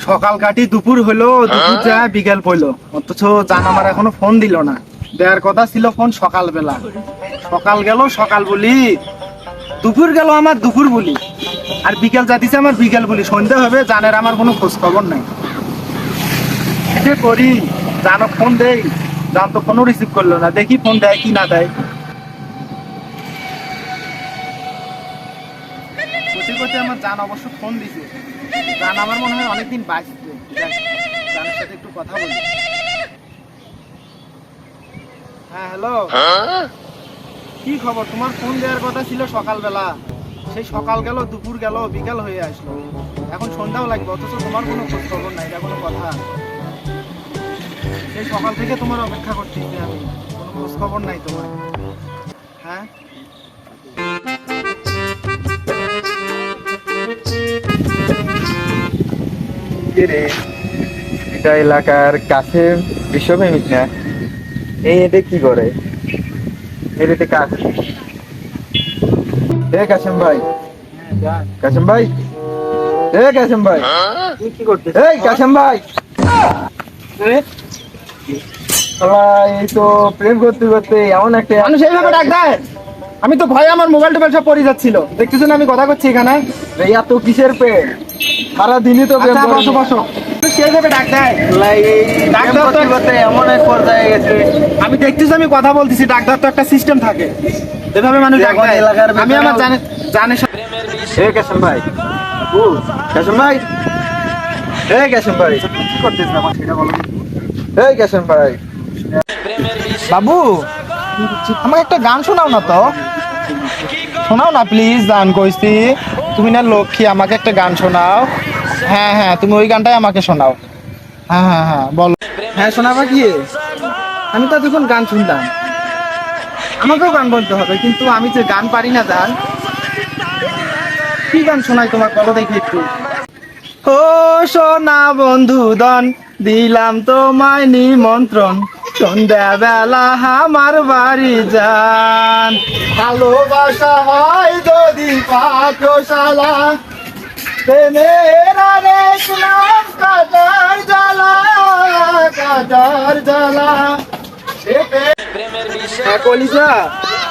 সকাল কাটি দুপুর হলো, দুপুর যায় বিকেল পড়লো, অথচ জান আমার এখনো ফোন দিল না। দেওয়ার কথা ছিল ফোন সকালবেলা, সকাল গেল সকাল বলি, দুপুর গেল আমার দুপুর বলি, আর বিকেল যাতিছে আমার বিকেল বলি, সন্ধ্যা হবে জানের আমার কোনো খোঁজ খবর নাই। কি করি, জানো ফোন দেই, জান তো ফোনও রিসিভ করলো না, দেখি ফোন দেয় কি না দেয়। করতে করতে আমার জান অবশ্য ফোন দিছে, জান আমার মনে হয় অনেকদিন বাঁচবে। জানের সাথে একটু কথা বলি। হ্যাঁ হ্যালো, কি খবর? তোমার ফোন দেওয়ার কথা ছিল সকালবেলা, সেই সকাল গেল দুপুর গেল বিকাল হয়ে আসলো, এখন সন্ধ্যাও লাগবে, অথচ তোমার কোনো খোঁজ খবর নাই। এটা কোনো কথা? সেই সকাল থেকে তোমার অপেক্ষা করতেছি আমি, কোনো খোঁজ খবর নাই তোমার। হ্যাঁ এটা এলাকার কাছে বিশ্বপ্রেমিক না, এটা কি করে? এটা কাজ। কাসেম ভাই, কাসেম ভাই, কাসেম ভাই, কি করতে? এই কাসেম ভাই, এই তো প্রেম করতে করতে এমন একটা মানুষ এইভাবে ডাক দেয়? আমি তো ভয়ে আমার মোবাইল টোবাইল সব পড়ে যাচ্ছিল, দেখতেছো না আমি কথা করছি এখানে। এত কিসের প্রেম? সারাদিনই তো প্রেম। আচ্ছা, বসো বসো। সেইভাবে ডাক দেয়? ডাক প্রেম দেওয়ার করতে তো করতে এমন এক পর্যায়ে গেছে। আমি দেখতেছি, আমি কথা বলতেছি, ডাক দেওয়ার তো একটা সিস্টেম থাকে, এভাবে মানুষ ডাক এখন দেয়। এলাকার আমি আমার জানে কাসেম ভাই, কাসেম ভাই, কাসেম ভাই, কি করতেছে আমার সেটা বলো। কাসেম ভাই। বাবু, আমাকে একটা গান শোনাও না তো, শোনাও না প্লিজ, গান কইছি, তুমি না লক্ষ্মী, আমাকে একটা গান শোনাও। হ্যাঁ হ্যাঁ, তুমি ওই গানটাই আমাকে শোনাও। হ্যাঁ হ্যাঁ হ্যাঁ বলো। হ্যাঁ শোনাবা কি? আমি তো দেখুন গান শুনলাম, আমাকেও গান বলতে হবে, কিন্তু আমি যে গান পারি না। গান কি গান শোনাই তোমার, বলো দেখি একটু। ও সোনা বন্ধুদন, দিলাম তোমায় নিমন্ত্রণ, সন্ধ্যা বেলা আমার বাড়ি যান, ভালোবাসা হয় যদি পাঠশালা, প্রেমের আরেক নাম কাটার জ্বালা, কাটার জ্বালা। হ্যাঁ কলিজা,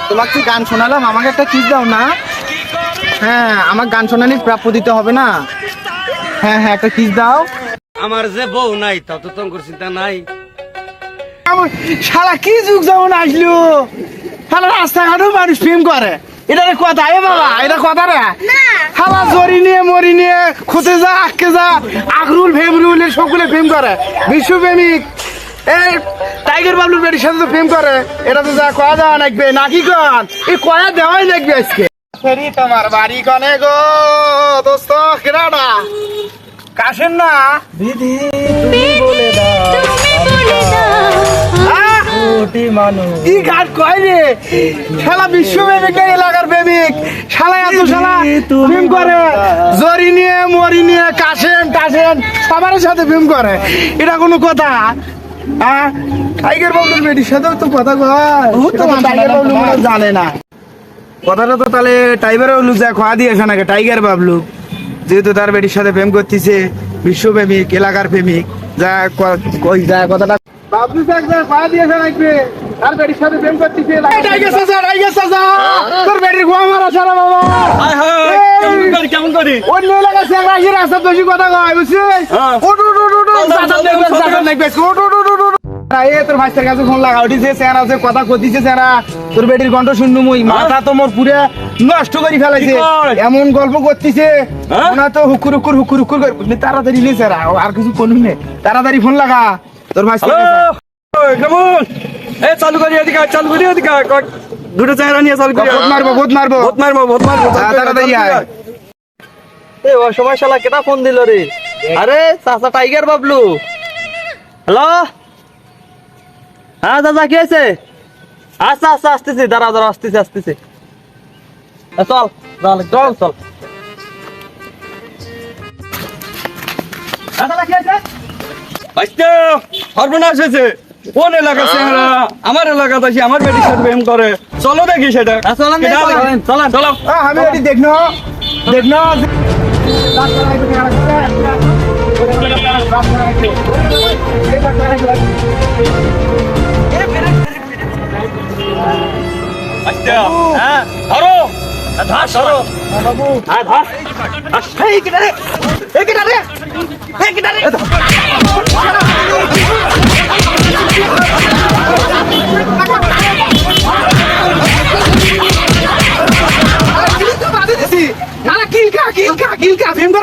তোমাকে গান শোনালাম, আমাকে একটা কিস দাও না। হ্যাঁ, আমার গান শোনানির প্রাপ্য দিতে হবে না? হ্যাঁ হ্যাঁ, একটা কিস দাও। আমার যে বউ নাই তা তো তোমার চিন্তা নাই। শালা কি যুগ যেমন আসলো, শালা রাস্তাঘাটেও মানুষ প্রেম করে, এটা রে কথা? এ বাবা, এটা কথা রে? শালা জরি নিয়ে মরি নিয়ে খুঁজে যা আঁকে যা, আকরুল ভেমরুল সকলে প্রেম করে, বিশ্বপ্রেমিক এই টাইগার বাবলুর বেটির সাথে তো প্রেম করে, এটা তো যা কয়া দেওয়া লাগবে নাকি? কন এই কয়া দেওয়াই লাগবে আজকে। ফেরি তোমার বাড়ি কনে গো দোস্ত? কেডাটা? কাশেম না? দিদি তুমি বলে দাও, কি গান কয় রে? শালা বিশ্বপ্রেমিক না এলাকার প্রেমিক, শালা এত শালা প্রেম করে, জরি নিয়ে মরি নিয়ে কাশেম টাশেম সবার সাথে প্রেম করে, এটা কোনো কথা? টাইগার বাবলুর বেটির সাথেও তো কথা কয়, টাইগার বাবলু মনে হয় জানে না কথাটা। তো তাহলে টাইগার বাবলু যা খোয়া দিয়েছে নাকি? টাইগার বাবলু যেহেতু তার বেটির সাথে প্রেম করতেছে, বিশ্বপ্রেমিক এলাকার প্রেমিক, যা কই যা কথাটা বাবলু স্যার যা খোয়া দিয়েছে নাকি তার বেটির সাথে প্রেম করতেছে। টাইগার চাচা, টাইগার চাচা, তোর বেটির খোয়া মারা ছাড়া বাবা। কেমন করি অন্য এলাকার স্যাংরা আসি রাস্তা বেশি কথা কয়, বুঝছিস? ওটু ওটু ওটু চাচা দেখবে, চাচা দেখবে, ওটু ওটু ওটু। এ তোর ভাইস্তার কাছে ফোন লাগা, উঠিছে স্যাংরা আছে কথা কইতিছে, স্যাংরা তোর বেটির কণ্ঠ শুনলু মুই, মাথা তো মোর পুরে নষ্ট করে ফেলাইছে, এমন গল্প করতেছে মনে তো হুকুর হুকুর হুকুর হুকুর করে। তাড়াতাড়ি নে স্যার, আর কিছু কোন নে, তাড়াতাড়ি ফোন লাগা তোর ভাইস্তার কাছে। কেমন এই চালু করি এদিকে, চালু করি এদিকে, দুটো চেহারা নিয়ে চালু করি। ভোট মারবো, ভোট মারবো, ভোট মারবো, ভোট মারবো, তাড়াতাড়ি আয়। এই অসময় শালা কেটা ফোন দিল রে? আরে চাচা টাইগার বাবলু। হ্যালো, হ্যাঁ দাদা কি আছে? আচ্ছা আচ্ছা আসতেছি, দাঁড়া দাঁড়া, আসতেছি আসতেছি। চল চল চল। সর্বনাশ হয়েছে, কোন এলাকা চেহারা আমার এলাকাতে আসি আমার বেটির সাথে প্রেম করে, চলো দেখি সেটা। চলেন চলেন চলো। আমি এটি দেখনো দেখনো আচ্ছা হ্যাঁ ধরো ধর ধরো বাবু হ্যাঁ ধর এই কেটা রে এই কেটা রে এই কেটা রে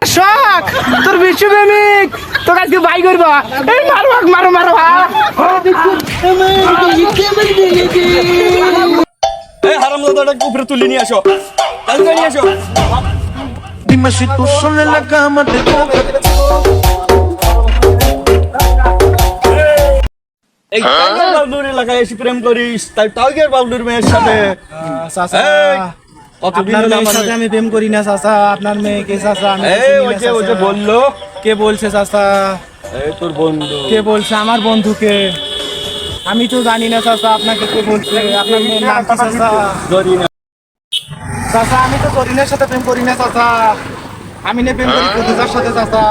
শখ তোর বিশ্বপ্রেমিক তোর আজকে বাই করবা এই মারো মারো মারো এই হারামজাদাটাকে উপরে তুলে নিয়ে আসো তাড়াতাড়ি নিয়ে আসো Dime si tú sola en la cama te toca. এই টাইগার বাবলুর এলাকায় এসে প্রেম করিস তাই টাইগার বাবলুর মেয়ের সাথে চাচা এই, কতদিন আপনার হলো মেয়ের আমার সাথে আমি প্রেম করি না চাচা আপনার মেয়েকে চাচা আমি এই চিনি না, ওই যে চাচা। বললো কে বলছে চাচা এই তোর বন্ধু কে বলছে আমার বন্ধুকে আমি তো জানি না চাচা আপনাকে কে বলছে আপনার মেয়ের নাম কি চাচা ধরি না চাচা আমি তো করিনার সাথে প্রেম করি না চাচা আমি না প্রেম করি প্রতিজার সাথে চাচা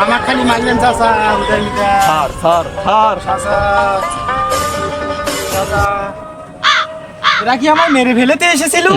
আমার খালি মারলেন চাচা উদয় মিটা থার থার থার চাচা চাচা এরা কি আমার মেরে ফেলেতে এসেছিল